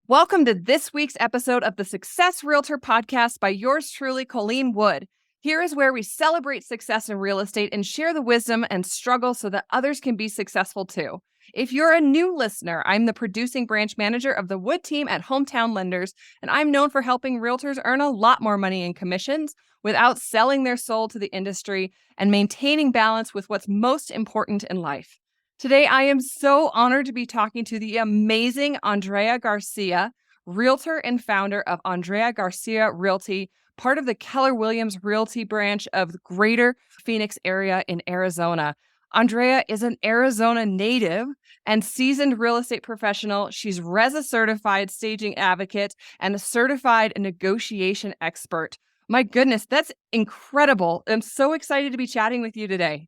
Welcome to this week's episode of the Success Realtor podcast by yours truly, Colleen Wood. Here is where we celebrate success in real estate and share the wisdom and struggle so that others can be successful too. If you're a new listener, I'm the producing branch manager of the Wood team at Hometown Lenders, and I'm known for helping realtors earn a lot more money in commissions without selling their soul to the industry and maintaining balance with what's most important in life. Today, I am so honored to be talking to the amazing Andrea Garcia, realtor and founder of Andrea Garcia Realty, part of the Keller Williams Realty branch of the greater Phoenix area in Arizona. Andrea is an Arizona native and seasoned real estate professional. She's RESA certified staging advocate and a certified negotiation expert. My goodness, that's incredible. I'm so excited to be chatting with you today.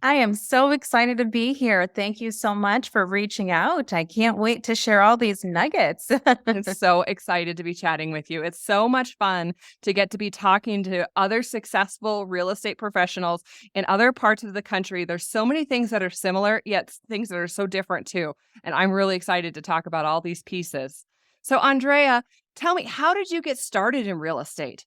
I am so excited to be here. Thank you so much for reaching out. I can't wait to share all these nuggets. I'm so excited to be chatting with you. It's so much fun to get to be talking to other successful real estate professionals in other parts of the country. There's so many things that are similar, yet things that are so different too. And I'm really excited to talk about all these pieces. So, Andrea, tell me, how did you get started in real estate?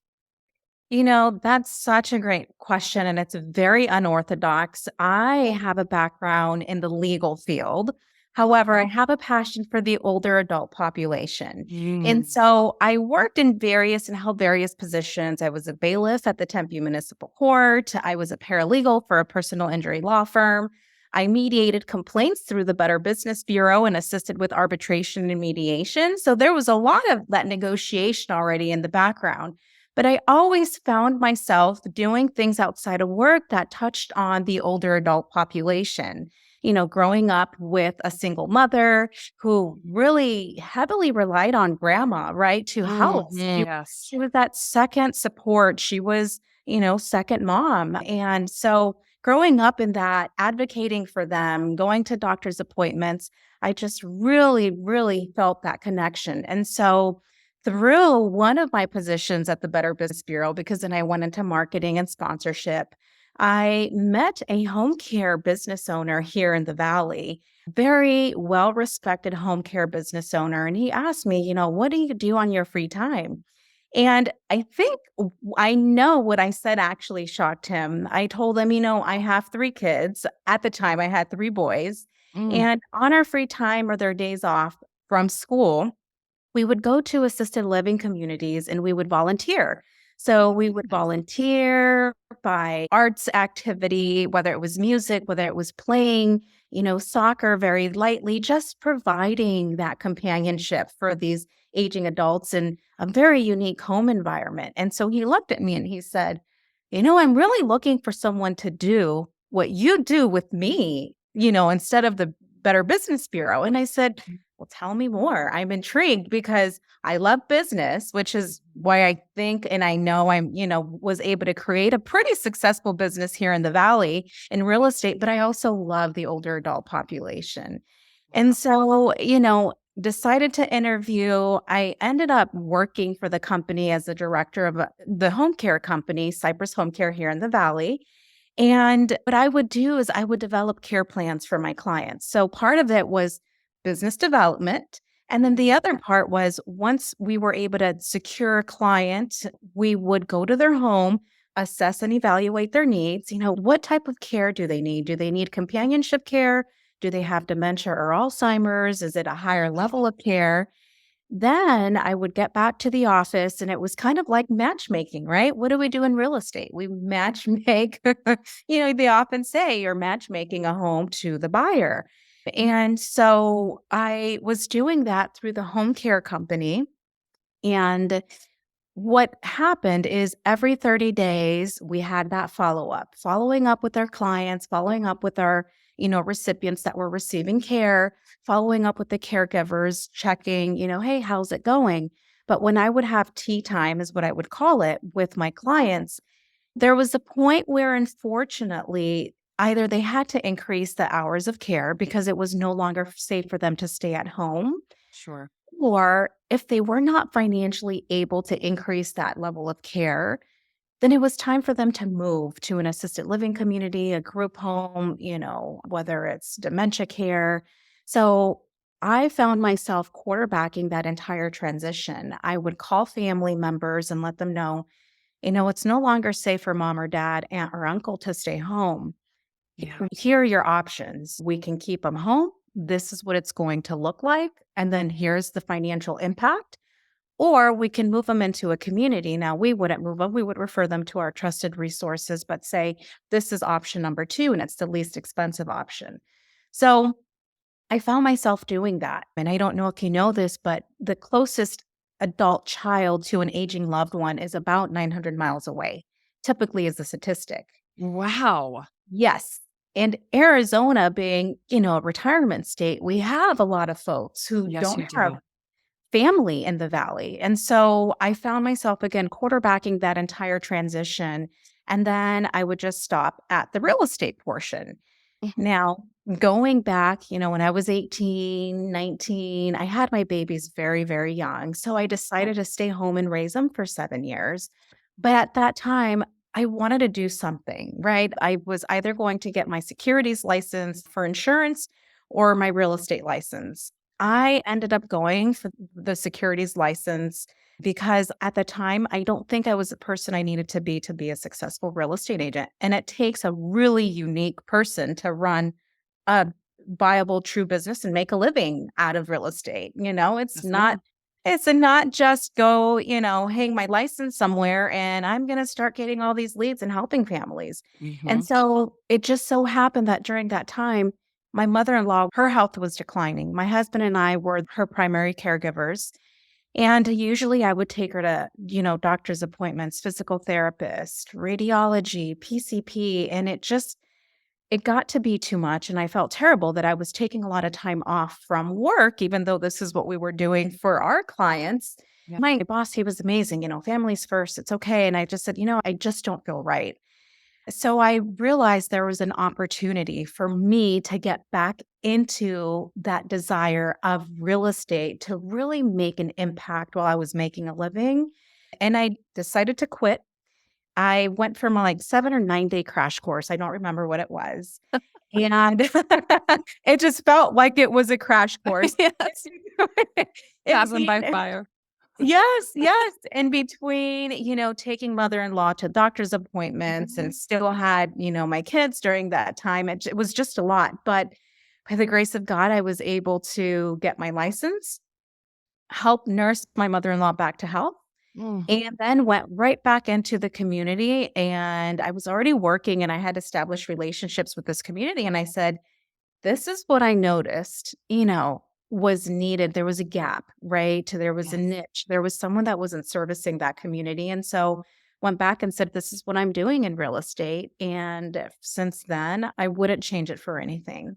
That's such a great question, and it's very unorthodox. I have a background in the legal field. However, I have a passion for the older adult population. And so I worked in and held various positions. I was a bailiff at the Tempe Municipal Court. I was a paralegal for a personal injury law firm. I mediated complaints through the Better Business Bureau and assisted with arbitration and mediation. So there was a lot of that negotiation already in the background. But I always found myself doing things outside of work that touched on the older adult population. Growing up with a single mother who really heavily relied on grandma, right, to help. Yes. She was that second support. She was, second mom. And so growing up in that, advocating for them, going to doctor's appointments, I just really, really felt that connection. And so through one of my positions at the Better Business Bureau, because then I went into marketing and sponsorship, I met a home care business owner here in the Valley, very well-respected home care business owner. And he asked me, what do you do on your free time? And I think I know what I said actually shocked him. I told him, I have 3 kids. At the time, I had 3 boys. And on our free time or their days off from school, we would go to assisted living communities and we would volunteer. So we would volunteer by arts activity, whether it was music, whether it was playing, soccer very lightly, just providing that companionship for these aging adults in a very unique home environment. And so he looked at me and he said, I'm really looking for someone to do what you do with me, instead of the Better Business Bureau. And I said, well, tell me more. I'm intrigued because I love business, which is why I think and I know was able to create a pretty successful business here in the Valley in real estate, but I also love the older adult population. And so, decided to interview. I ended up working for the company as the director of the home care company, Cypress Home Care here in the Valley. And what I would do is I would develop care plans for my clients. So part of it was business development. And then the other part was once we were able to secure a client, we would go to their home, assess and evaluate their needs. What type of care do they need? Do they need companionship care? Do they have dementia or Alzheimer's? Is it a higher level of care? Then I would get back to the office and it was kind of like matchmaking, right? What do we do in real estate? We match make, they often say you're matchmaking a home to the buyer. And so I was doing that through the home care company. And what happened is every 30 days, we had that following up with our clients, following up with our, recipients that were receiving care, following up with the caregivers, checking, hey, how's it going? But when I would have tea time, is what I would call it, with my clients, there was a point where, unfortunately, either they had to increase the hours of care because it was no longer safe for them to stay at home. Sure. Or if they were not financially able to increase that level of care, then it was time for them to move to an assisted living community, a group home, whether it's dementia care. So I found myself quarterbacking that entire transition. I would call family members and let them know, it's no longer safe for mom or dad, aunt or uncle to stay home. Yeah. Here are your options. We can keep them home. This is what it's going to look like. And then here's the financial impact. Or we can move them into a community. Now, we wouldn't move them. We would refer them to our trusted resources, but say, this is option number two, and it's the least expensive option. So I found myself doing that. And I don't know if you know this, but the closest adult child to an aging loved one is about 900 miles away, typically is the statistic. Wow. Yes. And Arizona being, a retirement state, we have a lot of folks who Yes, don't you have do. family in the valley. And so I found myself again quarterbacking that entire transition. And then I would just stop at the real estate portion. Mhm. Now, going back, when I was 18, 19, I had my babies very, very young. So I Oh, decided to stay home and raise them for 7 years. But at that time, I wanted to do something, right? I was either going to get my securities license for insurance or my real estate license. I ended up going for the securities license because at the time, I don't think I was the person I needed to be a successful real estate agent. And it takes a really unique person to run a viable, true business and make a living out of real estate. yes, ma'am. It's not just go, hang my license somewhere and I'm going to start getting all these leads and helping families. And Hmm. so it just so happened that during that time, my mother in law, her health was declining. My husband and I were her primary caregivers. And usually I would take her to, doctor's appointments, physical therapist, radiology, PCP, and it got to be too much. And I felt terrible that I was taking a lot of time off from work, even though this is what we were doing for our clients. Yeah. My boss, he was amazing, families first, it's okay. And I just said, I just don't feel right. So I realized there was an opportunity for me to get back into that desire of real estate to really make an impact while I was making a living. And I decided to quit. I went for my 7 or 9 day crash course. I don't remember what it was. And it just felt like it was a crash course. Yes. In Pass them by being fire. Yes, yes. In between, taking mother-in-law to doctor's appointments Mhm. and still had, my kids during that time. It was just a lot. But by the grace of God, I was able to get my license, help nurse my mother-in-law back to health, Mm. and then went right back into the community. And I was already working and I had established relationships with this community. And I said, this is what I noticed, was needed. There was a gap, right? There was a Yes. niche. There was someone that wasn't servicing that community. And so went back and said, this is what I'm doing in real estate. And since then, I wouldn't change it for anything.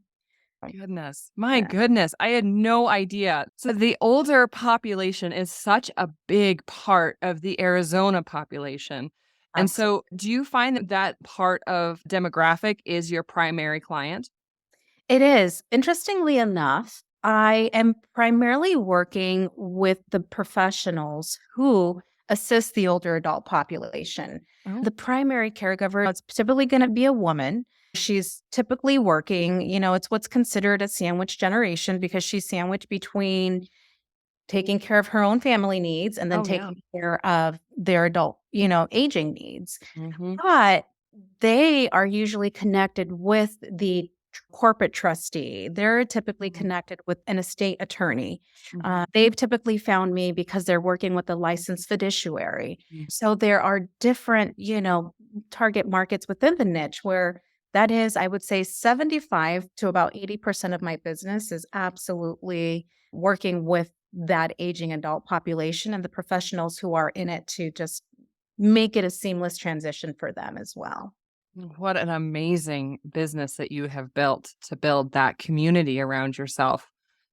Goodness. My Yeah, goodness. I had no idea. So the older population is such a big part of the Arizona population. And absolutely. so do you find that that part of demographic is your primary client? It is. Interestingly enough, I am primarily working with the professionals who assist the older adult population. Oh, The primary caregiver is typically going to be a woman. She's typically working, it's what's considered a sandwich generation because she's sandwiched between taking care of her own family needs and then oh yeah. taking care of their adult, aging needs. Hmm. But they are usually connected with the corporate trustee. They're typically connected with an estate attorney. Hmm. They've typically found me because they're working with a licensed fiduciary. So there are different, target markets within the niche where that is, I would say 75 to about 80% of my business is absolutely working with that aging adult population and the professionals who are in it to just make it a seamless transition for them as well. What an amazing business that you have built to build that community around yourself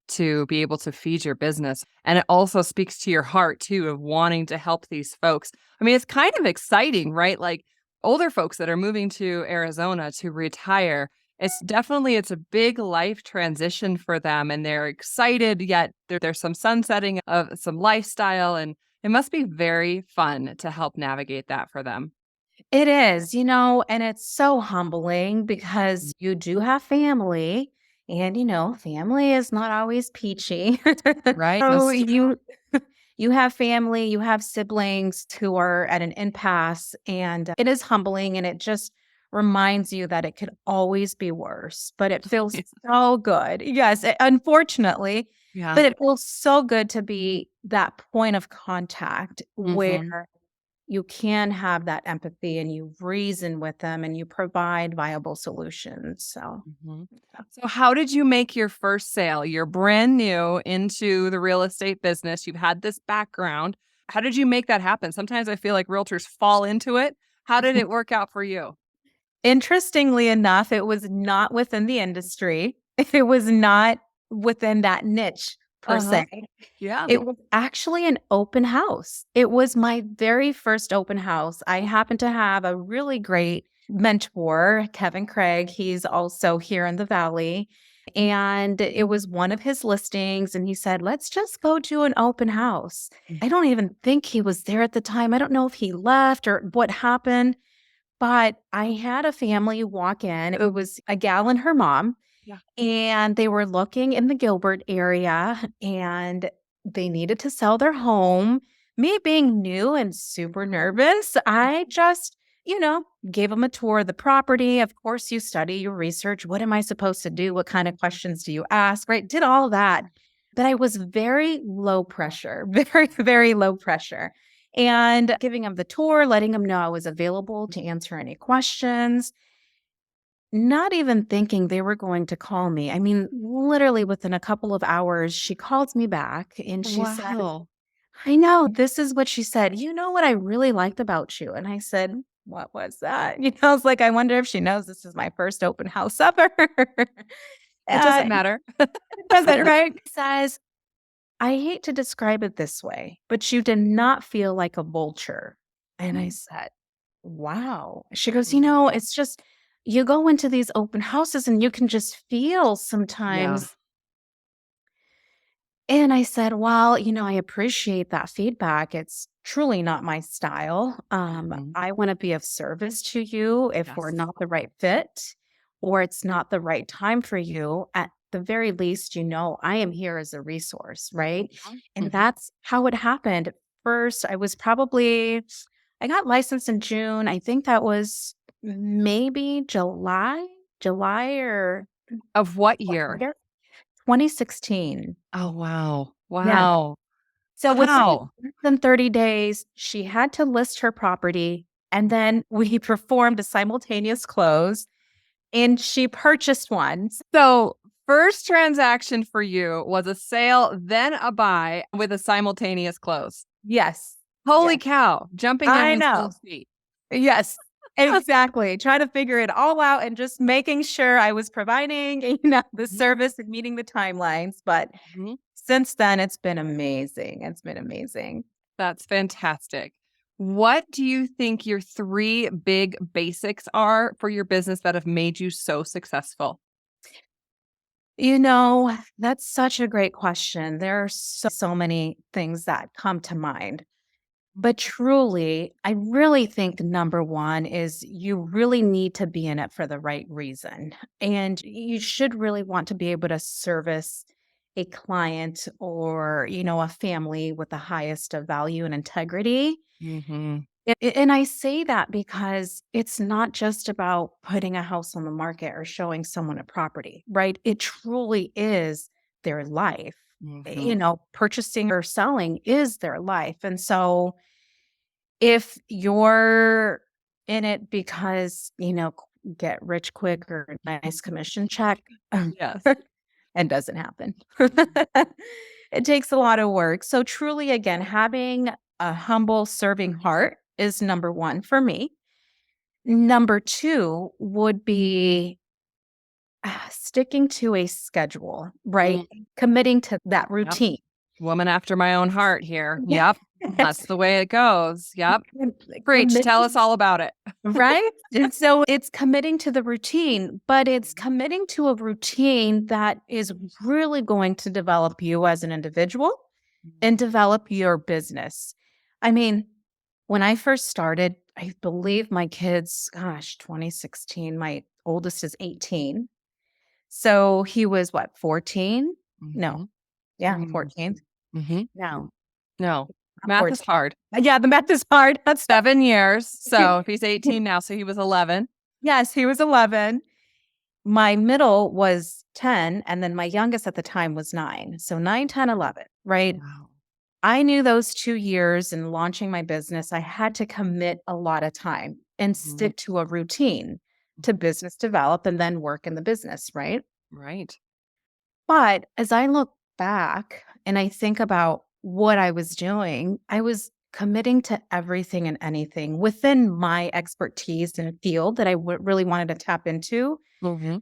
to be able to feed your business. And it also speaks to your heart too of wanting to help these folks. I mean, it's kind of exciting, right? Like older folks that are moving to Arizona to retire. It's a big life transition for them and they're excited, yet there's some sunsetting of some lifestyle and it must be very fun to help navigate that for them. It is, and it's so humbling because you do have family. And, family is not always peachy. Right. So That's true. you have family, you have siblings who are at an impasse, and it is humbling, and it just reminds you that it could always be worse, but it feels so good. Yes, unfortunately, Yeah. but it feels so good to be that point of contact Hmm. where you can have that empathy and you reason with them and you provide viable solutions. So, Hmm. So, how did you make your first sale? You're brand new into the real estate business. You've had this background. How did you make that happen? Sometimes I feel like realtors fall into it. How did it work out for you? interestingly enough, it was not within the industry. It was not within that niche per Uh huh. se. Yeah. It was actually an open house. It was my very first open house. I happen to have a really great mentor, Kevin Craig. He's also here in the Valley. And it was one of his listings. And he said, let's just go to an open house. I don't even think he was there at the time. I don't know if he left or what happened, but I had a family walk in. It was a gal and her mom, Yeah. and they were looking in the Gilbert area and they needed to sell their home. Me being new and super nervous, I just, gave them a tour of the property. Of course, you study, you research. What am I supposed to do? What kind of questions do you ask? Right? Did all that. But I was very low pressure, very, very low pressure. And giving them the tour, letting them know I was available to answer any questions, not even thinking they were going to call me. I mean, literally within a couple of hours, she called me back and she said, Wow. I know, this is what she said. You know what I really liked about you? And I said, what was that? I was like, I wonder if she knows this is my first open house ever. It doesn't It matter. doesn't, right? Says, I hate to describe it this way, but you did not feel like a vulture. And I said, wow. She goes, Mhm. it's just, you go into these open houses and you can just feel Yeah. sometimes. And I said, well, I appreciate that feedback. It's truly not my style. Mhm. I want to be of service to you. If we're Yes. not the right fit or it's not the right time for you, at the very least, I am here as a resource, right? Mhm. And Mhm. that's how it happened. First, I got licensed in June. I think that was maybe July or Of what year? August 2016. Oh, wow. Yeah. Wow. So within Wow. less than 30 days, she had to list her property, and then we performed a simultaneous close, and she purchased one. So, first transaction for you was a sale, then a buy with a simultaneous close. Yes. Holy Yes. cow, jumping down I in know. someone's feet. Yes. Exactly. Trying to figure it all out and just making sure I was providing, the Mhm. service and meeting the timelines. But Mhm. since then, it's been amazing. It's been amazing. That's fantastic. What do you think your 3 big basics are for your business that have made you so successful? That's such a great question. There are so many things that come to mind. But truly, I really think number one is you really need to be in it for the right reason. And you should really want to be able to service a client or, a family with the highest of value and integrity. Mhm. And I say that because it's not just about putting a house on the market or showing someone a property, right? It truly is their life. Mhm. Purchasing or selling is their life. And so, if you're in it because, get rich quick or a nice commission check, Yes. it doesn't happen. It takes a lot of work. So truly, again, having a humble serving heart is number one for me. Number two would be sticking to a schedule, right? Mm, Committing to that yep. routine. Woman after my own heart here. Yep. Yes. That's the way it goes. Yep. Preach. Tell Committing. us all about it. Right? And so it's committing to the routine, but it's committing to a routine that is really going to develop you as an individual and develop your business. I mean, when I first started, I believe my kids, 2016, my oldest is 18. So he was what, 14? No. Mhm. Yeah, Mm. 14. Mhm. No, No. not Math is 14. hard. Yeah, the math is hard. That's 7 years. So if he's 18 now, so he was 11. yes, he was 11. My middle was 10, and then my youngest at the time was 9. So 9, 10, 11, right? Wow. I knew those 2 years in launching my business, I had to commit a lot of time and Mhm. stick to a routine to business develop and then work in the business, right? Right. But as I look back and I think about what I was doing, I was committing to everything and anything within my expertise in a field that I really wanted to tap into. Mhm.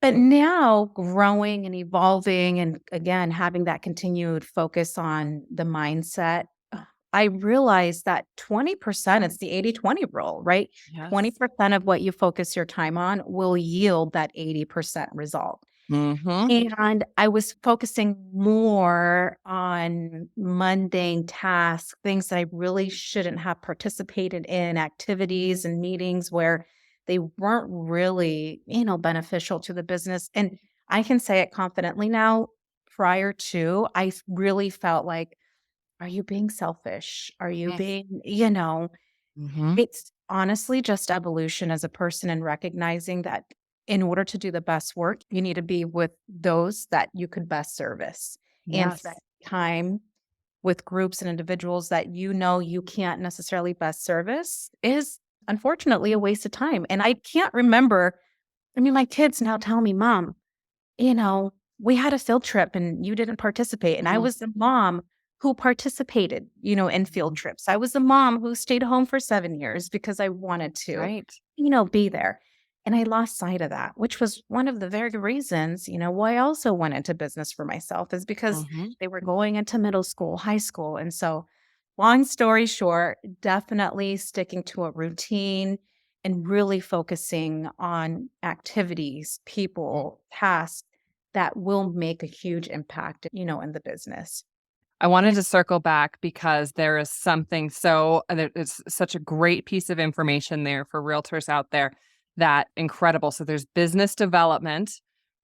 But now growing and evolving and again having that continued focus on the mindset, I realized that 20%, it's the 80-20 rule, right? Yes. 20% of what you focus your time on will yield that 80% result. Mhm. And I was focusing more on mundane tasks, things that I really shouldn't have participated in, activities and meetings where they weren't really, beneficial to the business. And I can say it confidently now. Prior to, really felt like, are you being selfish? Are you Mm. being, Mhm. it's honestly just evolution as a person and recognizing that in order to do the best work, you need to be with those that you could best service and spend Yes. time with groups and individuals that you can't necessarily best service is unfortunately a waste of time. And I can't remember. I mean, my kids now tell me, Mom, you know, we had a field trip and you didn't participate. And I Mhm. was the mom who participated, in field Mhm. trips. I was the mom who stayed home for 7 years because I wanted to, Right. be there. And I lost sight of that, which was one of the very reasons, why I also went into business for myself is because Mhm. they were going into middle school, high school. And so, long story short, definitely sticking to a routine and really focusing on activities, people, tasks that will make a huge impact, in the business. I wanted And to circle back because there is something so it's such a great piece of information there for realtors out there that incredible. So there's business development,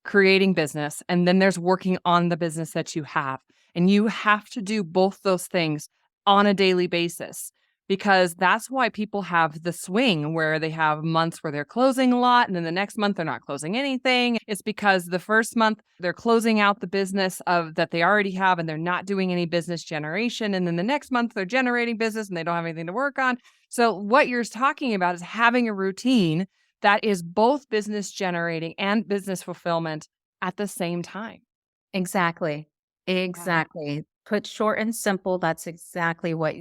creating business, and then there's working on the business that you have. And you have to do both those things on a daily basis because that's why people have the swing where they have months where they're closing a lot and then the next month they're not closing anything. It's because the first month they're closing out the business of that they already have and they're not doing any business generation and then the next month they're generating business and they don't have anything to work on. So what you're talking about is having a routine that is both business generating and business fulfillment at the same time. exactly. Yeah. Exactly. Put short and simple, that's exactly what,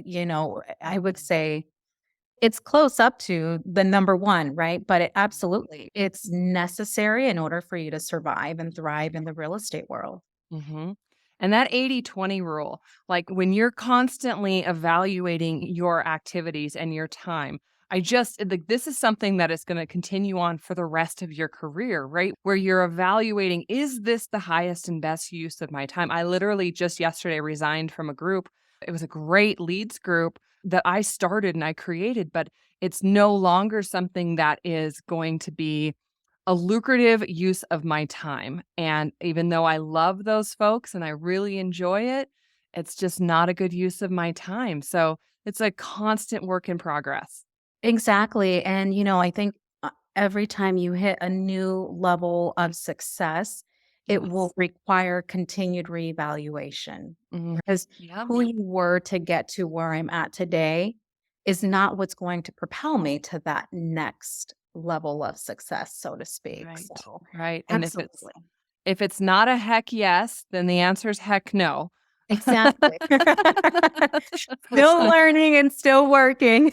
I would say it's close up to the number one, right? But absolutely, it's necessary in order for you to survive and thrive in the real estate world. Mhm. And that 80-20 rule, like when you're constantly evaluating your activities and your time, like this is something that is going to continue on for the rest of your career, right? Where you're evaluating, is this the highest and best use of my time? I literally just yesterday resigned from a group. It was a great leads group that I started and I created, but it's no longer something that is going to be a lucrative use of my time. And even though I love those folks and I really enjoy it, it's just not a good use of my time. So it's a constant work in progress. Exactly. And, I think every time you hit a new level of success, it will Yes. require continued reevaluation Mhm. because Yep. who you were to get to where I'm at today is not what's going to propel me to that next level of success, so to speak. Right. So, Right. And absolutely. if it's not a heck yes, then the answer is heck no. Exactly. Still learning and still working.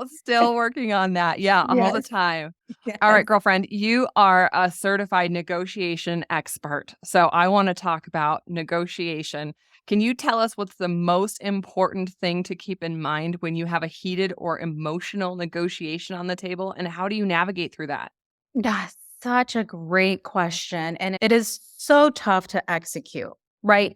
Still working on that. Yeah, all the Yes. time. All right, Yes. girlfriend, you are a certified negotiation expert. So I want to talk about negotiation. Can you tell us what's the most important thing to keep in mind when you have a heated or emotional negotiation on the table, and how do you navigate through that? That's such a great question. And it is so tough to execute, right?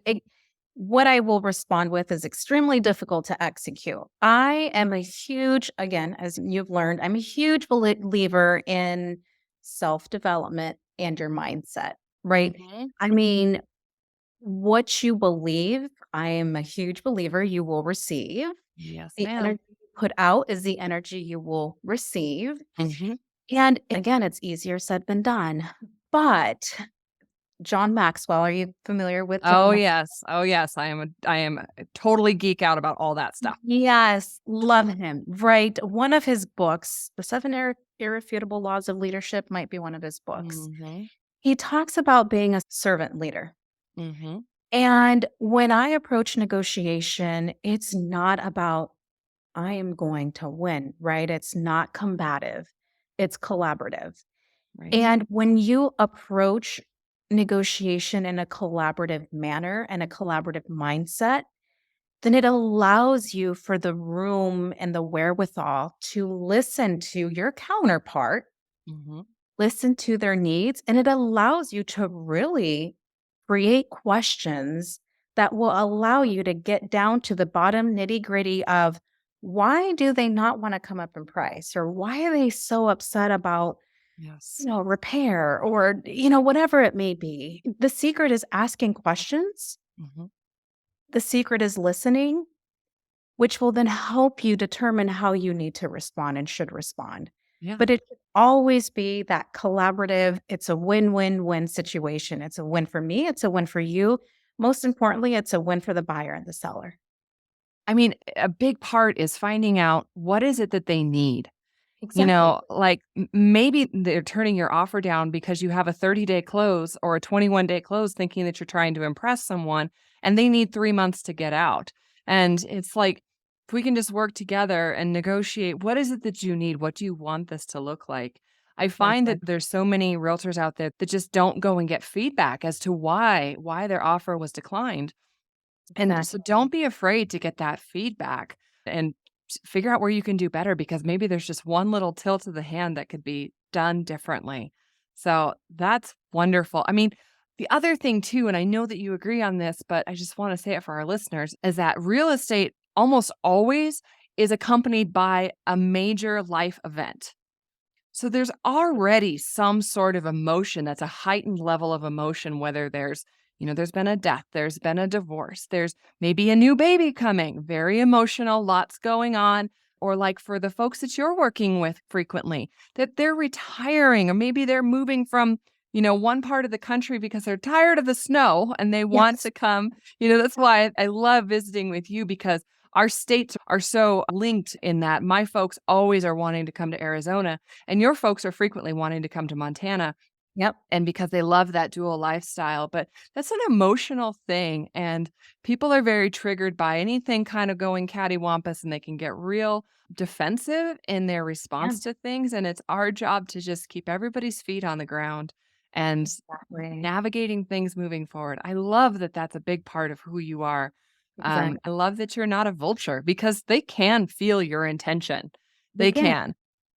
What I will respond with is extremely difficult to execute. I am a huge, again, as you've learned, I'm a huge believer in self development and your mindset, right? Mhm. I mean, what you believe, I am a huge believer you will receive. Yes, The ma'am. energy you put out is the energy you will receive. Mhm. And again, it's easier said than done. But John Maxwell, are you familiar with Oh, John Maxwell? yes. Oh, yes. I am a totally geek out about all that stuff. Yes, love him. Right. One of his books, The Seven Irrefutable Laws of Leadership, might be one of his books. Mhm. He talks about being a servant leader. Mhm. And when I approach negotiation, it's not about I am going to win, right? It's not combative, it's collaborative. Right. And when you approach negotiation in a collaborative manner and a collaborative mindset, then it allows you for the room and the wherewithal to listen to your counterpart, Mhm. listen to their needs, and it allows you to really create questions that will allow you to get down to the bottom nitty gritty of why do they not want to come up in price, or why are they so upset about Yes. repair, or whatever it may be. The secret is asking questions. Mhm. The secret is listening, which will then help you determine how you need to respond and should respond. Yeah. But it should always be that collaborative, it's a win-win-win situation. It's a win for me, it's a win for you. Most importantly, it's a win for the buyer and the seller. I mean, a big part is finding out what is it that they need. Exactly. Like maybe they're turning your offer down because you have a 30-day close or a 21-day close thinking that you're trying to impress someone and they need 3 months to get out. And it's like, if we can just work together and negotiate, what is it that you need? What do you want this to look like? I find that Exactly. there's so many realtors out there that just don't go and get feedback as to why their offer was declined. And so Exactly. don't be afraid to get that feedback and figure out where you can do better because maybe there's just one little tilt of the hand that could be done differently. So that's wonderful. I mean, the other thing too, and I know that you agree on this, but I just want to say it for our listeners, is that real estate almost always is accompanied by a major life event. So there's already some sort of emotion that's a heightened level of emotion, whether there's been a death, there's been a divorce, there's maybe a new baby coming, very emotional, lots going on. Or like for the folks that you're working with frequently, that they're retiring, or maybe they're moving from, one part of the country because they're tired of the snow and they want Yes. to come. That's why I love visiting with you because our states are so linked in that my folks always are wanting to come to Arizona and your folks are frequently wanting to come to Montana Yep. and because they love that dual lifestyle. But that's an emotional thing. And people are very triggered by anything kind of going cattywampus and they can get real defensive in their Yeah. response to things. And it's our job to just keep everybody's feet on the ground and Exactly. navigating things moving forward. I love that that's a big part of who you are. Exactly. I love that you're not a vulture because they can feel your intention. They They can.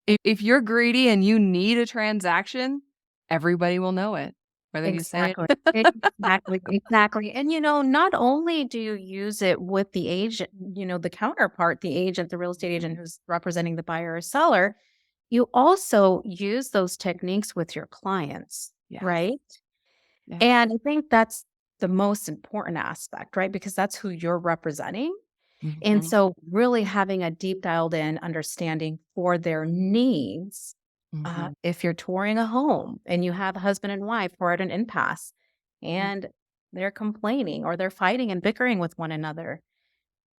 can. If you're greedy and you need a transaction, everybody will know it, whether you say Exactly. it. Exactly, exactly. And, not only do you use it with the agent, the counterpart, the agent, the real estate agent who's representing the buyer or seller, you also use those techniques with your clients, Yes. right? Yeah. And I think that's the most important aspect, right? Because that's who you're representing. And Mhm. so, really having a deep dialed in understanding for their needs. Mhm. If you're touring a home and you have a husband and wife who are at an impasse Yeah. and they're complaining or they're fighting and bickering with one another,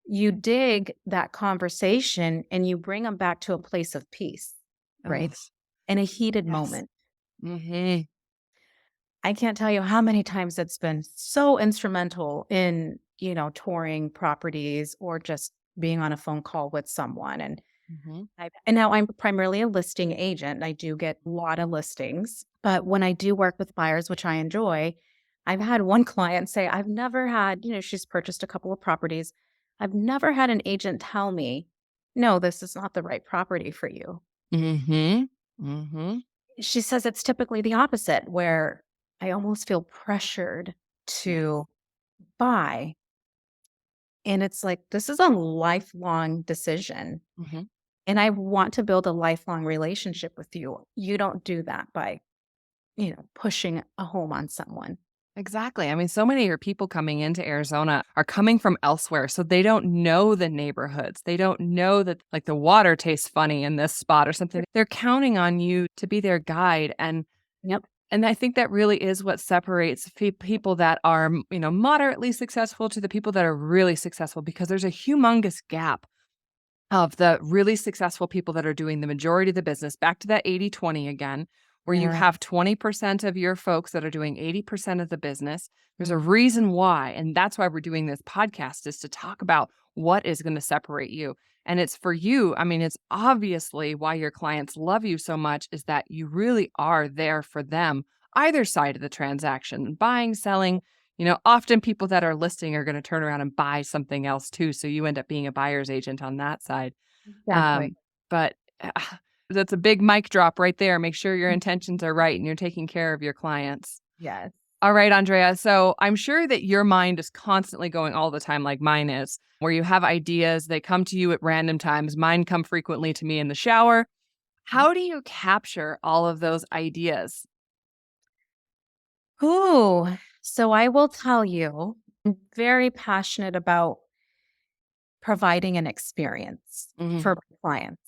you dig that conversation and you bring them back to a place of peace, right? Yes. In a heated Yes. moment. Mhm. I can't tell you how many times it's been so instrumental in, touring properties or just being on a phone call with someone. Mhm. And now I'm primarily a listing agent. I do get a lot of listings, but when I do work with buyers, which I enjoy, I've had one client say, I've never had, she's purchased a couple of properties. I've never had an agent tell me, no, this is not the right property for you. Mhm. Mhm. She says it's typically the opposite, where I almost feel pressured Yes. to buy. And it's like, this is a lifelong decision. Mhm. And I want to build a lifelong relationship with you. You don't do that by pushing a home on someone. Exactly. I mean, so many of your people coming into Arizona are coming from elsewhere. So they don't know the neighborhoods. They don't know that like the water tastes funny in this spot or something. They're counting on you to be their guide. Yep. And I think that really is what separates people that are, moderately successful to the people that are really successful, because there's a humongous gap of the really successful people that are doing the majority of the business, back to that 80-20 again, where you Yeah. have 20% of your folks that are doing 80% of the business. There's a reason why. And that's why we're doing this podcast, is to talk about what is going to separate you. And it's for you. I mean, it's obviously why your clients love you so much, is that you really are there for them, either side of the transaction, buying, selling. Often people that are listing are going to turn around and buy something else too. So you end up being a buyer's agent on that side. Exactly. But that's a big mic drop right there. Make sure your intentions are right and you're taking care of your clients. Yes. All right, Andrea. So I'm sure that your mind is constantly going all the time, like mine is, where you have ideas, they come to you at random times. Mine come frequently to me in the shower. How do you capture all of those ideas? Ooh. So I will tell you, I'm very passionate about providing an experience Mm-hmm. for my clients,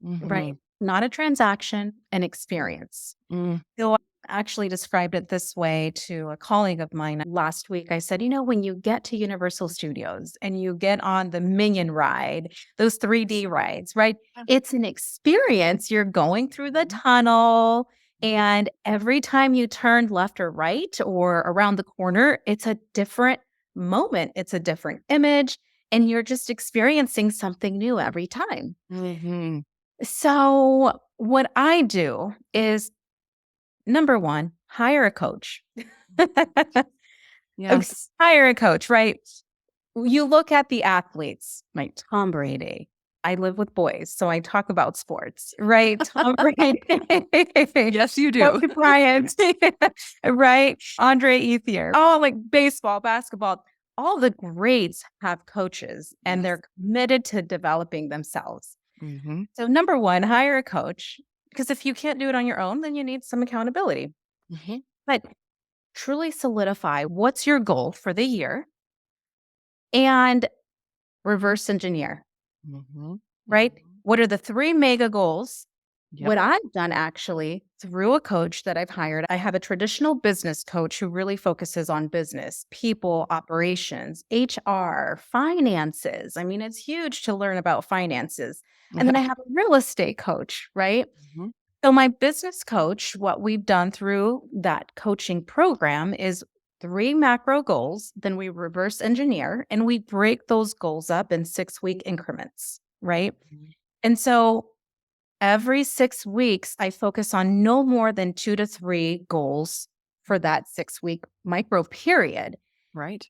Mm-hmm. right? Not a transaction, an experience. So I actually described it this way to a colleague of mine last week. I said, when you get to Universal Studios and you get on the Minion ride, those 3D rides, right? It's an experience. You're going through the tunnel, and every time you turn left or right or around the corner, it's a different moment. It's a different image, and you're just experiencing something new every time. Mm-hmm. So, what I do is, number one, hire a coach. Yes. Hire a coach, right? You look at the athletes, like Tom Brady. I live with boys, so I talk about sports, right? Tom Brady, Yes, you do. Kobe Bryant, right? Andre Ethier, all like baseball, basketball. All the greats have coaches, and they're committed to developing themselves. Mm-hmm. So, number one, hire a coach, because if you can't do it on your own, then you need some accountability. Mm-hmm. But truly solidify what's your goal for the year and reverse engineer, Mm-hmm. right? What are the three mega goals? Yep. What I've done actually through a coach that I've hired, I have a traditional business coach who really focuses on business, people, operations, HR, finances. I mean, it's huge to learn about finances. And then I have a real estate coach, right? Mm-hmm. So, my business coach, what we've done through that coaching program is three macro goals. Then we reverse engineer and we break those goals up in 6-week increments, right? And so, every 6 weeks, I focus on no more than 2 to 3 goals for that 6-week micro period. Right.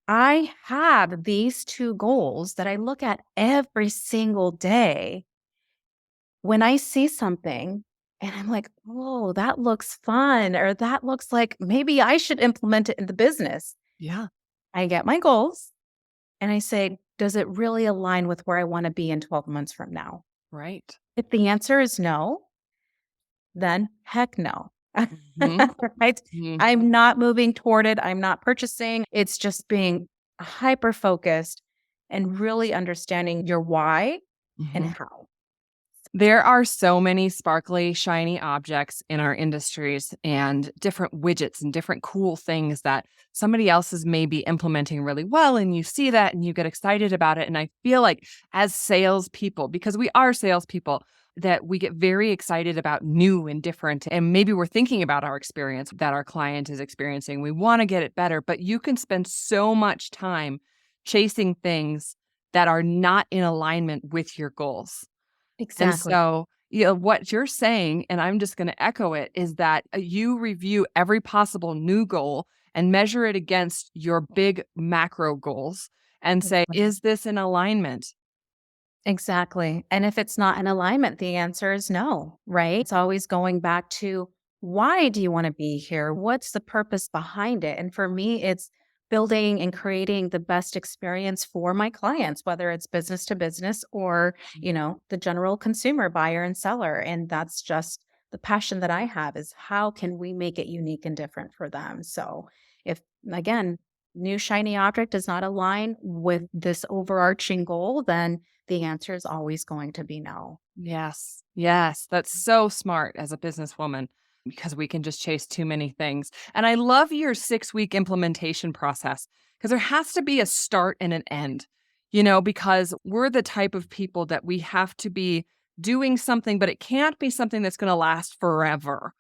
I have these two goals that I look at every single day when I see something and I'm like, oh, that looks fun, or that looks like maybe I should implement it in the business. Yeah. I get my goals and I say, does it really align with where I want to be in 12 months from now? Right. If the answer is no, then heck no. Mm-hmm. Right? Mm-hmm. I'm not moving toward it. I'm not purchasing. It's just being hyper focused and really understanding your why and Mm-hmm. how. There are so many sparkly, shiny objects in our industries and different widgets and different cool things that somebody else is maybe implementing really well. And you see that and you get excited about it. And I feel like as salespeople, because we are salespeople, that we get very excited about new and different. And maybe we're thinking about our experience that our client is experiencing. We want to get it better, but you can spend so much time chasing things that are not in alignment with your goals. And Exactly. so, what you're saying, and I'm just going to echo it, is that you review every possible new goal and measure it against your big macro goals and say, is this in alignment? Exactly. And if it's not in alignment, the answer is no, right? It's always going back to, why do you want to be here? What's the purpose behind it? And for me, it's building and creating the best experience for my clients, whether it's business to business or, the general consumer buyer and seller. And that's just the passion that I have is how can we make it unique and different for them? So if, again, new shiny object does not align with this overarching goal, then the answer is always going to be no. Yes. Yes. That's so smart as a businesswoman because we can just chase too many things. And I love your 6-week implementation process because there has to be a start and an end, because we're the type of people that we have to be doing something, but it can't be something that's going to last forever.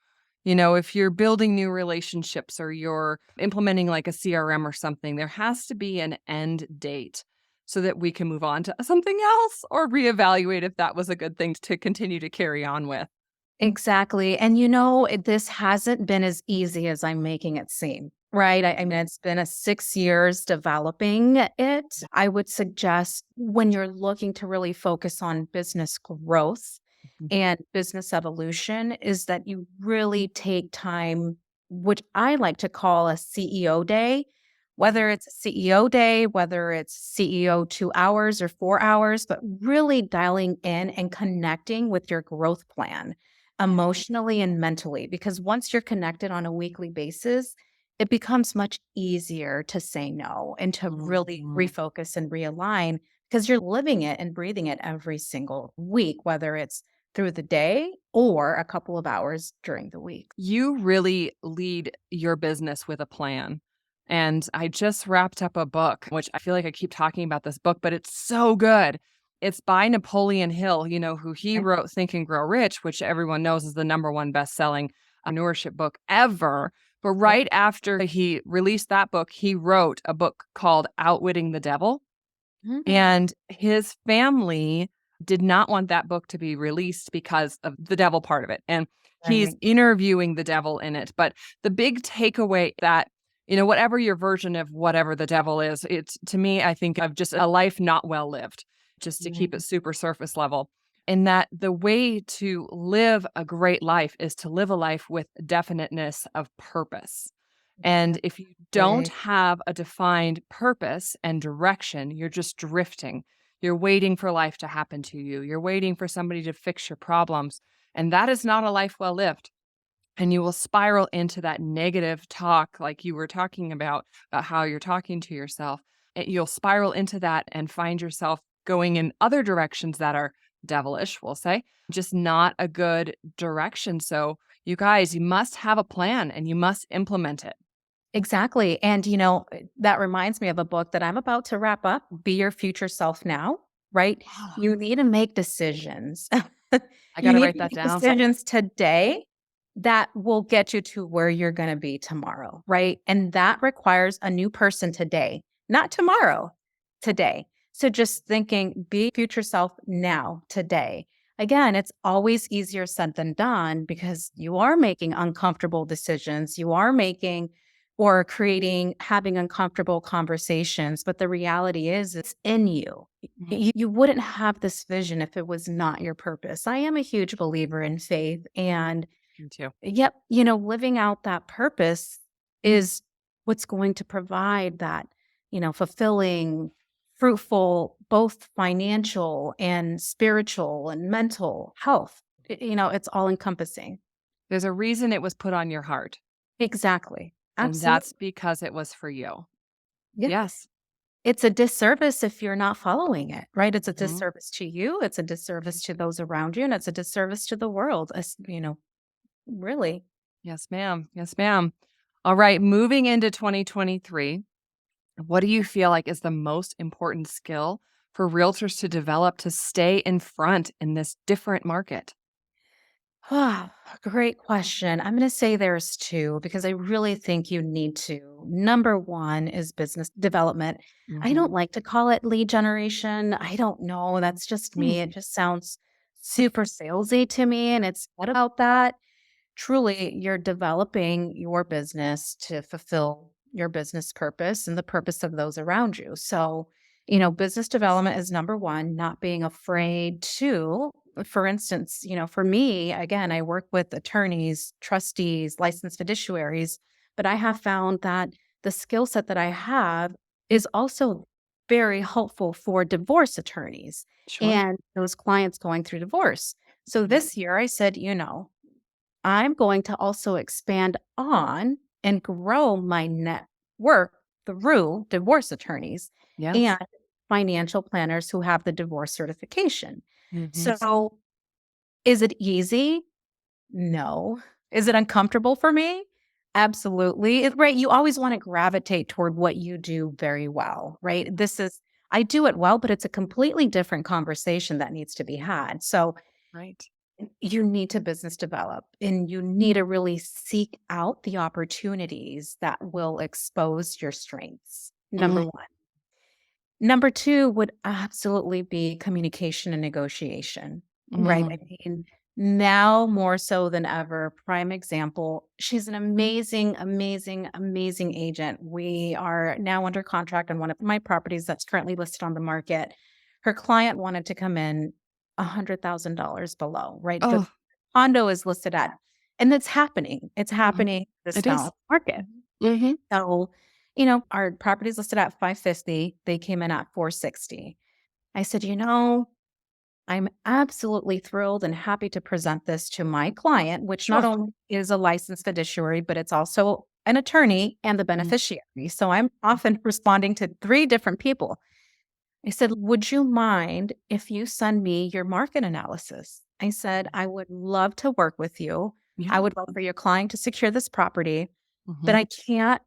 If you're building new relationships or you're implementing like a CRM or something, there has to be an end date so that we can move on to something else or reevaluate if that was a good thing to continue to carry on with. Exactly. And this hasn't been as easy as I'm making it seem, right? I mean, it's been a 6 years developing it. I would suggest when you're looking to really focus on business growth Mhm. and business evolution, is that you really take time, which I like to call a CEO day, whether it's a CEO day, whether it's CEO 2 hours or 4 hours, but really dialing in and connecting with your growth plan emotionally and mentally. Because once you're connected on a weekly basis, it becomes much easier to say no and to really Mhm. refocus and realign because you're living it and breathing it every single week, whether it's through the day or a couple of hours during the week. You really lead your business with a plan. And I just wrapped up a book, which I feel like I keep talking about this book, but it's so good. It's by Napoleon Hill, who he Okay. wrote Think and Grow Rich, which everyone knows is the number one best-selling entrepreneurship book ever. But Yep. right after he released that book, he wrote a book called Outwitting the Devil. Mhm. And his family did not want that book to be released because of the devil part of it. And he's Right. interviewing the devil in it. But the big takeaway that, whatever your version of whatever the devil is, it's to me, I think of just a life not well lived, just to keep it Mhm. super surface level. And that the way to live a great life is to live a life with definiteness of purpose. And if you don't Exactly. have a defined purpose and direction, you're just drifting. You're waiting for life to happen to you. You're waiting for somebody to fix your problems. And that is not a life well lived. And you will spiral into that negative talk, like you were talking about how you're talking to yourself. And you'll spiral into that and find yourself going in other directions that are devilish, we'll say, just not a good direction. So, you guys, you must have a plan and you must implement it. Exactly. And, that reminds me of a book that I'm about to wrap up, Be Your Future Self Now, right? You need to make decisions. I You gotta need write to that make down. decisions today that will get you to where you're going to be tomorrow, right? And that requires a new person today, not tomorrow, today. So just thinking, be future self now, today. Again, it's always easier said than done because you are making uncomfortable decisions. You are making or creating, having uncomfortable conversations. But the reality is, it's in you. Mhm. You wouldn't have this vision if it was not your purpose. I am a huge believer in faith. And Me too. yep, living out that purpose is what's going to provide that, fulfilling, fruitful, both financial and spiritual and mental health. It's all encompassing. There's a reason it was put on your heart, Exactly. and that's Absolutely. because it was for you. Yeah. Yes. It's a disservice if you're not following it, right? It's a Mhm. disservice to you. It's a disservice to those around you, and it's a disservice to the world, really. Yes, ma'am. Yes, ma'am. All right, moving into 2023, what do you feel like is the most important skill for realtors to develop to stay in front in this different market? Ah, great question. I'm going to say there's two because I really think you need to. Number one is business development. I don't Mhm. like to call it lead generation. I don't know. That's just Mm. me. It just sounds super salesy to me. And it's not about that. Truly, you're developing your business to fulfill your business purpose and the purpose of those around you. So, business development is number one, not being afraid to, for instance, for me, again, I work with attorneys, trustees, licensed fiduciaries, but I have found that the skill set that I have is also very helpful for divorce attorneys Sure. and those clients going through divorce. So Mhm. this year I said, I'm going to also expand on and grow my network through divorce attorneys Yes. and financial planners who have the divorce certification. Hmm. So, is it easy? No. Is it uncomfortable for me? Absolutely. Right. You always want to gravitate toward what you do very well, right? I do it well, but it's a completely different conversation that needs to be had. So, Right. you need to business develop and you need to really seek out the opportunities that will expose your strengths. Number Hmm. one. Number two would absolutely be communication and negotiation, right? I Hmm. mean, now more so than ever, prime example, she's an amazing, amazing, amazing agent. We are now under contract on one of my properties that's currently listed on the market. Her client wanted to come in $100,000 below, right? The Oh, condo is listed at, and it's happening. It's mhm. happening this It now is. market. Hmm. So, our property's listed at 550. They came in at 460. I said, I'm absolutely thrilled and happy to present this to my client, which not Sure. only is a licensed fiduciary, but it's also an attorney and the Mm. beneficiary. So I'm often responding to three different people. I said, would you mind if you send me your market analysis? I said, I would love to work with you. I Yeah. would love for your client to secure this property. But Hmm. I can't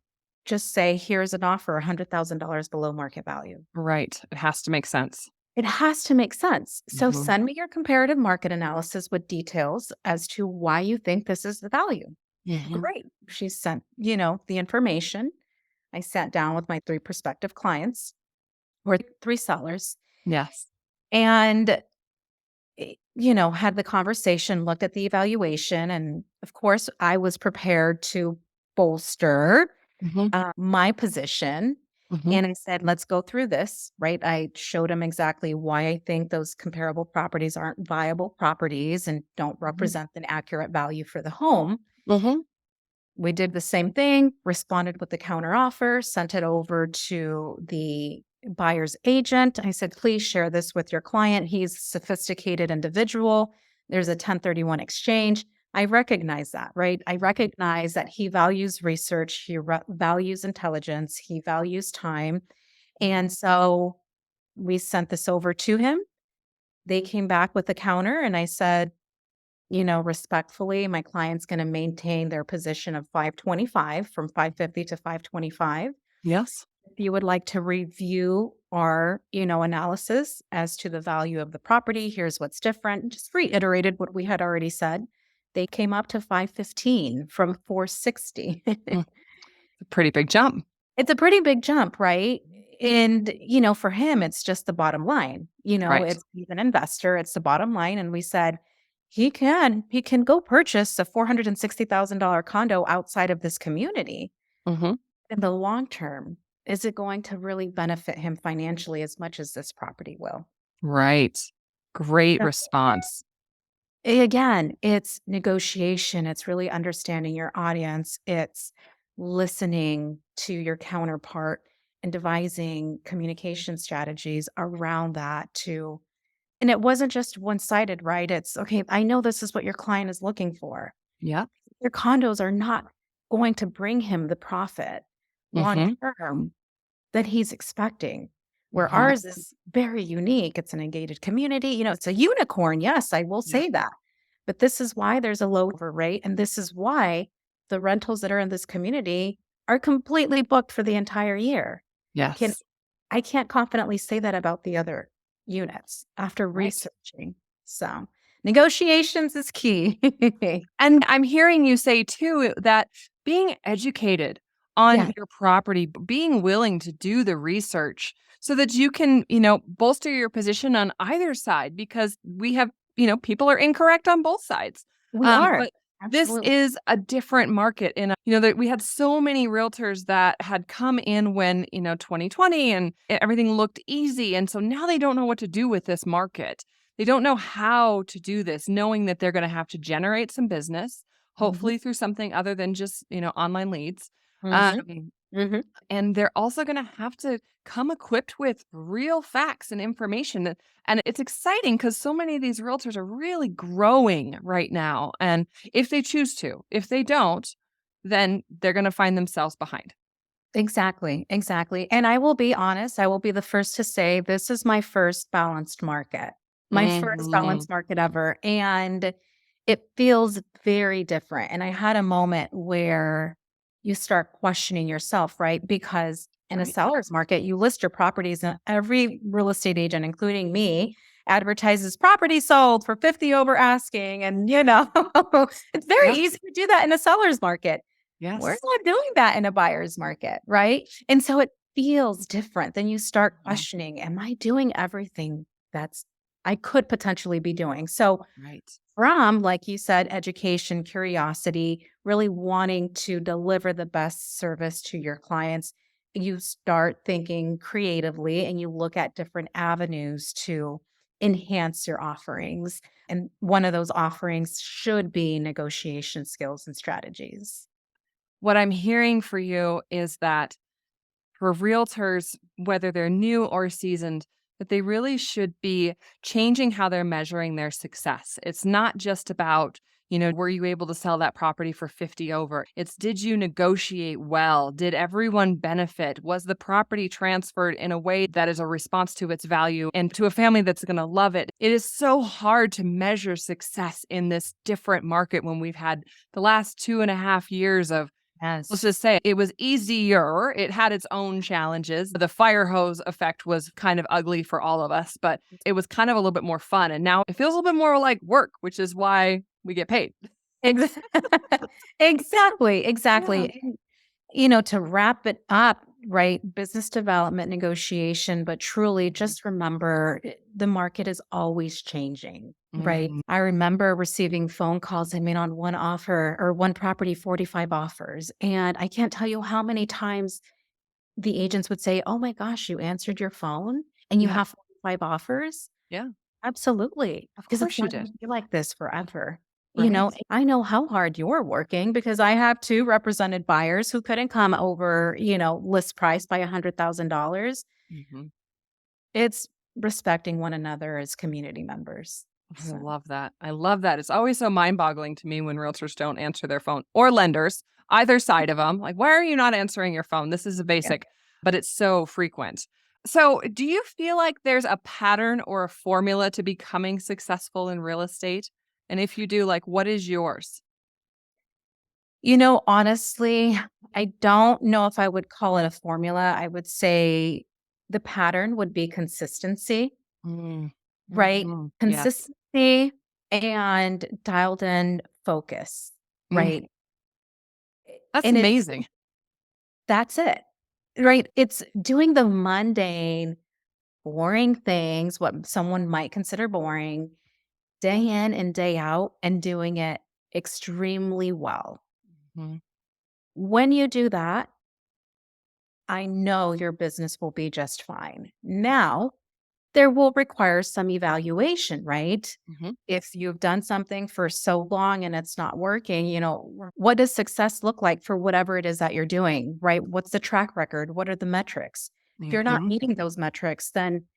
just say, here's an offer $100,000 below market value. Right. It has to make sense. It has to make sense. So Hmm. send me your comparative market analysis with details as to why you think this is the value. Hmm. Great. She sent, the information. I sat down with my three prospective clients or three sellers Yes. and, had the conversation, looked at the evaluation. And of course, I was prepared to bolster Hmm. my position. Hmm. And I said, let's go through this, right? I showed him exactly why I think those comparable properties aren't viable properties and don't Hmm. represent an accurate value for the home. Hmm. We did the same thing, responded with the counter offer, sent it over to the buyer's agent. I said, please share this with your client. He's a sophisticated individual. There's a 1031 exchange. I recognize that, right? I recognize that he values research, values intelligence, he values time. And so we sent this over to him. They came back with a counter, and I said, respectfully, my client's going to maintain their position of 525 from 550 to 525. Yes. If you would like to review our, analysis as to the value of the property, here's what's different. Just reiterated what we had already said. They came up to 515 from 460. Mm. A pretty big jump. It's a pretty big jump, right? And, for him, it's just the bottom line. Right. He's an investor, it's the bottom line. And we said, he can go purchase a $460,000 condo outside of this community. Hmm. In the long term, is it going to really benefit him financially as much as this property will? Right. Great So, response. again, it's negotiation. It's really understanding your audience. It's listening to your counterpart and devising communication strategies around that too. And it wasn't just one-sided, right? It's okay, I know this is what your client is looking for. Yeah. Your condos are not going to bring him the profit long Hmm. term that he's expecting. Where Hmm. ours is very unique. It's an engaged community. It's a unicorn. Yes, I will Yeah. say that. But this is why there's a low over rate. And this is why the rentals that are in this community are completely booked for the entire year. Can Yes. I can't confidently say that about the other units after Right. researching. So negotiations is key. And I'm hearing you say too that being educated on Yeah, your property, being willing to do the research so that you can, bolster your position on either side because we have, people are incorrect on both sides. we are. But this Absolutely. is a different market that we had so many realtors that had come in when, 2020 and everything looked easy. And so now they don't know what to do with this market. They don't know how to do this, knowing that they're going to have to generate some business, Mhm, hopefully through something other than just, online leads. mhm. Mhm. And they're also going to have to come equipped with real facts and information. And it's exciting because so many of these realtors are really growing right now. And if they choose to, if they don't, then they're going to find themselves behind. Exactly, exactly. And I will be honest, I will be the first to say this is my first balanced market, my first Mhm. balanced market ever. And it feels very different. And I had a moment where you start questioning yourself, right? Because in a Right. seller's market, you list your properties, and every real estate agent, including me, advertises property sold for 50 over asking. And, it's very Yeah. easy to do that in a seller's market. We're Yes. not doing that in a buyer's market, right? And so it feels different. Then you start Mhm. questioning, am I doing everything that's I could potentially be doing? So Right. from, like you said, education, curiosity, really wanting to deliver the best service to your clients, you start thinking creatively and you look at different avenues to enhance your offerings. And one of those offerings should be negotiation skills and strategies. What I'm hearing for you is that for realtors, whether they're new or seasoned, that they really should be changing how they're measuring their success. It's not just about, were you able to sell that property for 50 over? It's did you negotiate well? Did everyone benefit? Was the property transferred in a way that is a response to its value and to a family that's going to love it? It is so hard to measure success in this different market when we've had the last 2.5 years of, let's Yes. just say it was easier. It had its own challenges. The fire hose effect was kind of ugly for all of us, but it was kind of a little bit more fun. And now it feels a little bit more like work, which is why we get paid. Ex Exactly, Yeah. exactly. And, to wrap it up, right, business development, negotiation, but truly just remember the market is always changing, right? Mhm. I remember receiving phone calls, I mean, on one offer or one property, 45 offers. And I can't tell you how many times the agents would say, "Oh my gosh, you answered your phone and you Yeah. have 45 offers?" Yeah. Absolutely, Of because it's course you not gonna did. be like this forever. Right. I know how hard you're working because I have 2 represented buyers who couldn't come over, list price by $100,000. Mhm. It's respecting one another as community members. I So, love that. I love that. It's always so mind-boggling to me when realtors don't answer their phone or lenders, either side of them. Like, why are you not answering your phone? This is a yeah. basic, but it's so frequent. So, do you feel like there's a pattern or a formula to becoming successful in real estate? And if you do, like, what is yours? Honestly, I don't know if I would call it a formula. I would say the pattern would be consistency. Mm. Right? Mhm. Yes. Consistency and dialed in focus, Mm. right? That's And amazing. that's it, right? It's doing the mundane, boring things, what someone might consider boring, day in and day out, and doing it extremely well. Mhm. When you do that, I know your business will be just fine. Now, there will require some evaluation, right? Mhm. If you've done something for so long and it's not working, what does success look like for whatever it is that you're doing, right? What's the track record? What are the metrics? If you're not Mhm. meeting those metrics, then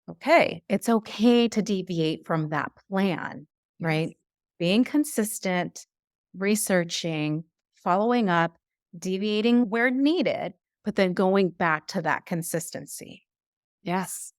okay, it's okay to deviate from that plan, Yes. right? Being consistent, researching, following up, deviating where needed, but then going back to that consistency. Yes.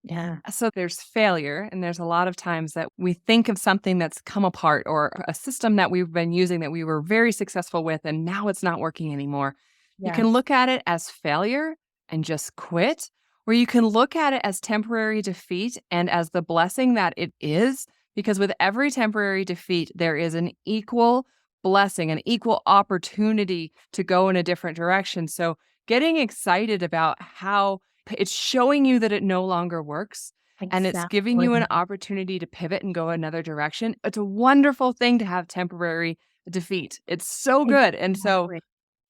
Yeah. So there's failure, and there's a lot of times that we think of something that's come apart or a system that we've been using that we were very successful with, and now it's not working anymore. You can Yes. look at it as failure and just quit, or you can look at it as temporary defeat and as the blessing that it is, because with every temporary defeat, there is an equal blessing, an equal opportunity to go in a different direction. So getting excited about how it's showing you that it no longer works, and it's giving you an Exactly. opportunity to pivot and go another direction. It's a wonderful thing to have temporary defeat. It's so good. And so Exactly.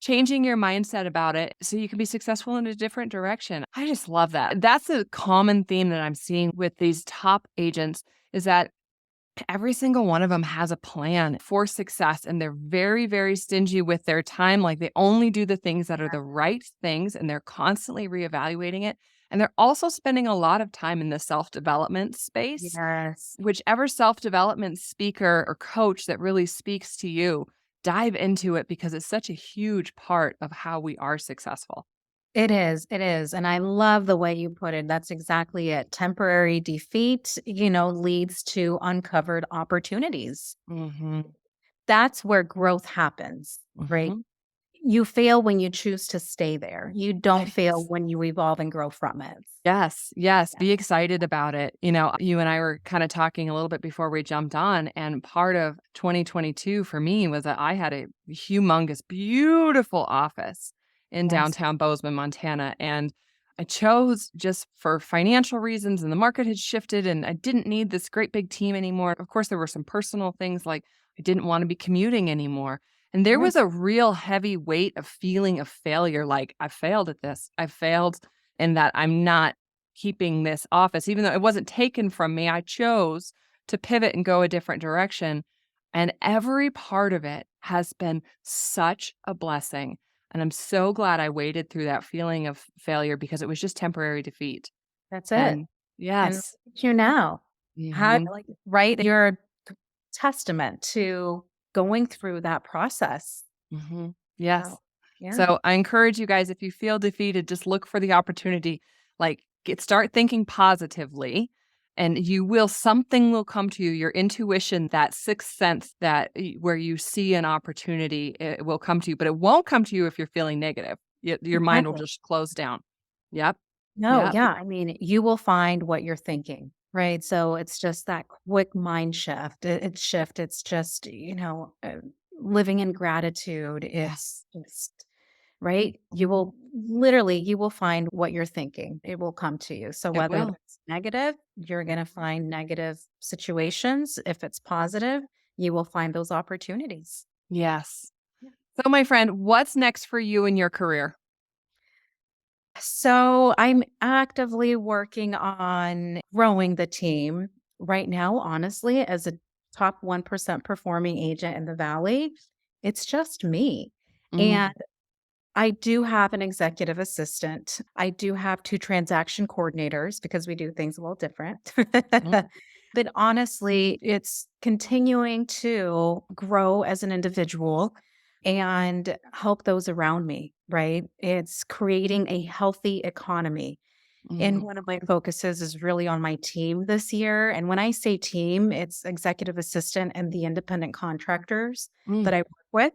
changing your mindset about it so you can be successful in a different direction. I just love that. That's a common theme that I'm seeing with these top agents is that every single one of them has a plan for success, and they're very, very stingy with their time. Like, they only do the things that are the right things, and they're constantly reevaluating it. And they're also spending a lot of time in the self-development space. Yes. Whichever self-development speaker or coach that really speaks to you, dive into it because it's such a huge part of how we are successful. It is, and I love the way you put it. That's exactly it. Temporary defeat, leads to uncovered opportunities. Mhm. That's where growth happens, right? Mhm. You fail when you choose to stay there. You don't fail Yes. when you evolve and grow from it. Yes, yes, Yeah. be excited about it. You and I were kinda talking a little bit before we jumped on, and part of 2022 for me was that I had a humongous, beautiful office in Yes. downtown Bozeman, Montana, and I chose just for financial reasons, and the market had shifted, and I didn't need this great big team anymore. Of course, there were some personal things, like I didn't wanna be commuting anymore, and there Right. was a real heavy weight of feeling of failure, like, "I failed at this. I failed in that I'm not keeping this office, even though it wasn't taken from me, I chose to pivot and go a different direction, and every part of it has been such a blessing, and I'm so glad I waded through that feeling of failure because it was just temporary defeat, That's it. and And look yes. at you now. How Mhm, like, right? You're a testament to going through that process. mhm. Yes. Oh, yeah. So, I encourage you guys, if you feel defeated, just look for the opportunity, like, start thinking positively, and something will come to you, your intuition, that sixth sense that where you see an opportunity, it will come to you, but it won't come to you if you're feeling negative. Your mind will Exactly. just close down. Yep, No, yep, yeah. I mean, you will find what you're thinking, right? So it's just that quick mind shift. It's shift. It's just, living in gratitude. It's yes, just, right? You will find what you're thinking. It will come to you. So it whether will. that's negative, you're going to find negative situations. If it's positive, you will find those opportunities. Yes. So, my friend, what's next for you in your career? So I'm actively working on growing the team right now, honestly, as a top 1% performing agent in the Valley. It's just me. And Mm, I do have an executive assistant. I do have two transaction coordinators because we do things a little different. mm, But honestly, it's continuing to grow as an individual and help those around me, right? It's creating a healthy economy. And mhm, one of my focuses is really on my team this year. And when I say team, it's executive assistant and the independent contractors mm, that I work with.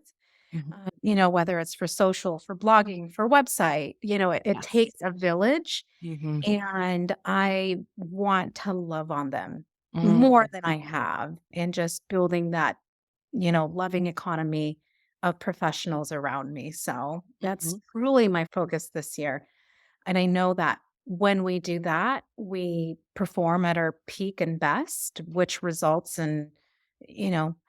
mhm. Whether it's for social, for blogging, for website, it Yes. takes a village, Mhm, and I want to love on them more mm, than I have, and just building that, loving economy of professionals around me. So that's mhm. really my focus this year. And I know that when we do that, we perform at our peak and best, which results in,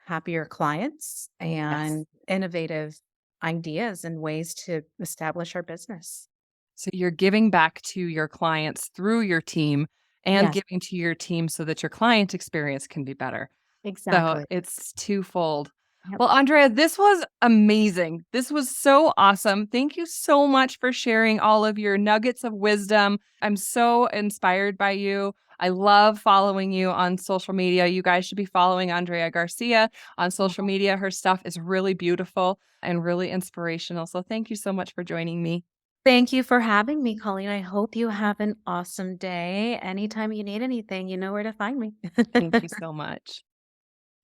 happier clients Yes. and innovative ideas and ways to establish our business. So you're giving back to your clients through your team and Yes, giving to your team so that your client experience can be better. So exactly. it's twofold. Yep. Well, Andrea, this was amazing. This was so awesome. Thank you so much for sharing all of your nuggets of wisdom. I'm so inspired by you. I love following you on social media. You guys should be following Andrea Garcia on social Well, media. Her stuff is really beautiful and really inspirational. So thank you so much for joining me. thank you for having me, Colleen. I hope you have an awesome day. Anytime you need anything, you know where to find me. Thank you so much.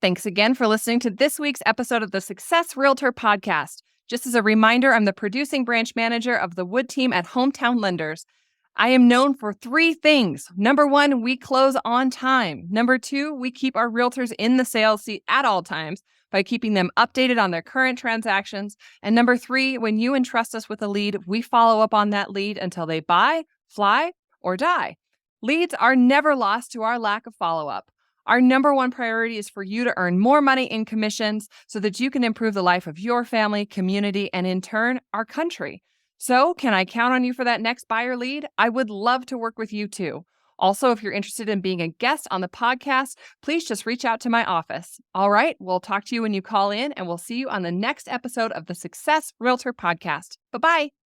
Thanks again for listening to this week's episode of the Success Realtor Podcast. Just as a reminder, I'm the producing branch manager of the Wood team at Hometown Lenders. I am known for three things. Number one, we close on time. Number two, we keep our realtors in the sales seat at all times by keeping them updated on their current transactions. And number three, when you entrust us with a lead, we follow up on that lead until they buy, fly, or die. Leads are never lost to our lack of follow up. Our number one priority is for you to earn more money in commissions so that you can improve the life of your family, community, and in turn, our country. So, can I count on you for that next buyer lead? I would love to work with you too. Also, if you're interested in being a guest on the podcast, please just reach out to my office. All right, we'll talk to you when you call in, and we'll see you on the next episode of the Success Realtor Podcast. Bye-bye.